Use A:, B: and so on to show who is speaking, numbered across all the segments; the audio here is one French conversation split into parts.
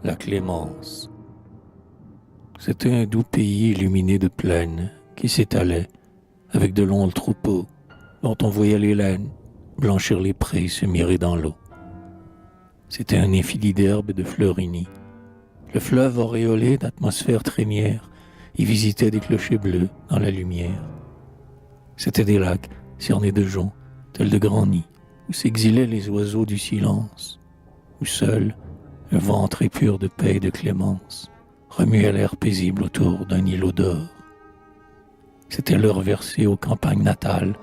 A: la Clémence. C'était un doux pays illuminé de plaines qui s'étalait avec de longs troupeaux dont on voyait les laines blanchir les prés se mirer dans l'eau. C'était un infini d'herbes et de fleurs unies. Le fleuve auréolé d'atmosphère trémière y visitait des clochers bleus dans la lumière. C'étaient des lacs cernés de joncs, tels de grands nids, où s'exilaient les oiseaux du silence, où seul un vent très pur de paix et de clémence remuait l'air paisible autour d'un îlot d'or. C'était l'heure versée aux campagnes natales,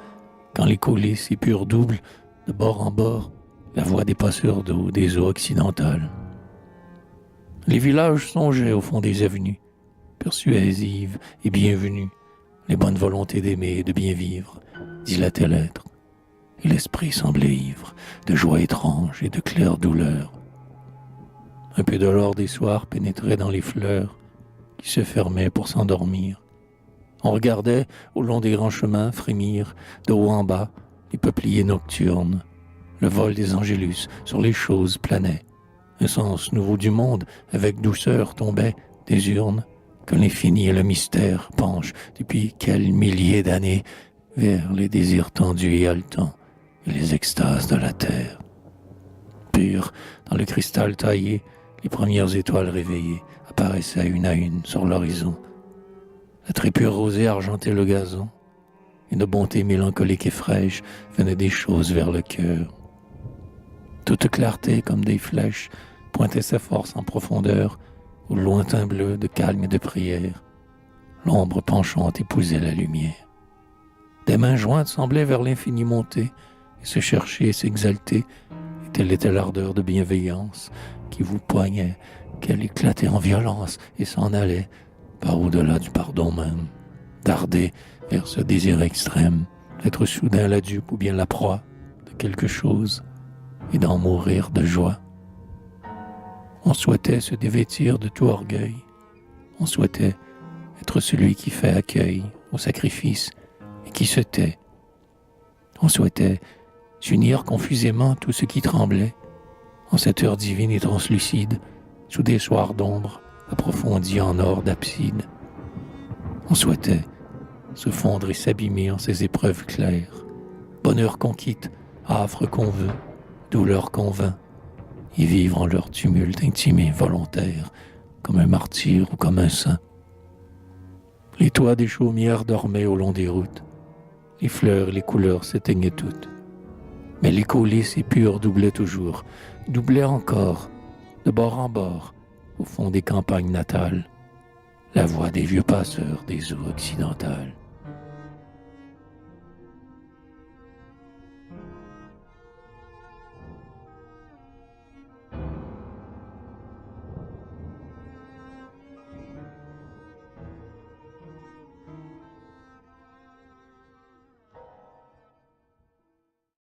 A: quand les collées s'épurent double, de bord en bord, la voix des passeurs d'eau des eaux occidentales. Les villages songeaient au fond des avenues, persuasives et bienvenues, les bonnes volontés d'aimer et de bien vivre, dilataient l'être, et l'esprit semblait ivre de joie étrange et de claire douleur. Un peu de l'or des soirs pénétrait dans les fleurs qui se fermaient pour s'endormir. On regardait au long des grands chemins frémir de haut en bas les peupliers nocturnes. Le vol des angélus sur les choses planait. Un sens nouveau du monde avec douceur tombait des urnes que l'infini et le mystère penchent depuis quels milliers d'années vers les désirs tendus et haletants et les extases de la terre. Pur, dans le cristal taillé, les premières étoiles réveillées apparaissaient une à une sur l'horizon. La très pure rosée argentait le gazon. Une bonté mélancolique et fraîche venait des choses vers le cœur. Toute clarté, comme des flèches, pointait sa force en profondeur au lointain bleu de calme et de prière. L'ombre penchante épousait la lumière. Des mains jointes semblaient vers l'infini monter et se chercher et s'exalter, et telle était l'ardeur de bienveillance qui vous poignait, qu'elle éclatait en violence et s'en allait par au-delà du pardon même, darder vers ce désir extrême, d'être soudain la dupe ou bien la proie de quelque chose, et d'en mourir de joie. On souhaitait se dévêtir de tout orgueil, on souhaitait être celui qui fait accueil au sacrifice et qui se tait. On souhaitait s'unir confusément tout ce qui tremblait, en cette heure divine et translucide, sous des soirs d'ombre approfondis en or d'abside. On souhaitait se fondre et s'abîmer en ces épreuves claires, bonheur qu'on quitte, affre qu'on veut, douleur qu'on vainc, et vivre en leur tumulte intime et volontaire, comme un martyr ou comme un saint. Les toits des chaumières dormaient au long des routes, les fleurs et les couleurs s'éteignaient toutes, mais les collées si pures doublaient toujours, doublaient encore, de bord en bord, au fond des campagnes natales, la voix des vieux passeurs des eaux occidentales.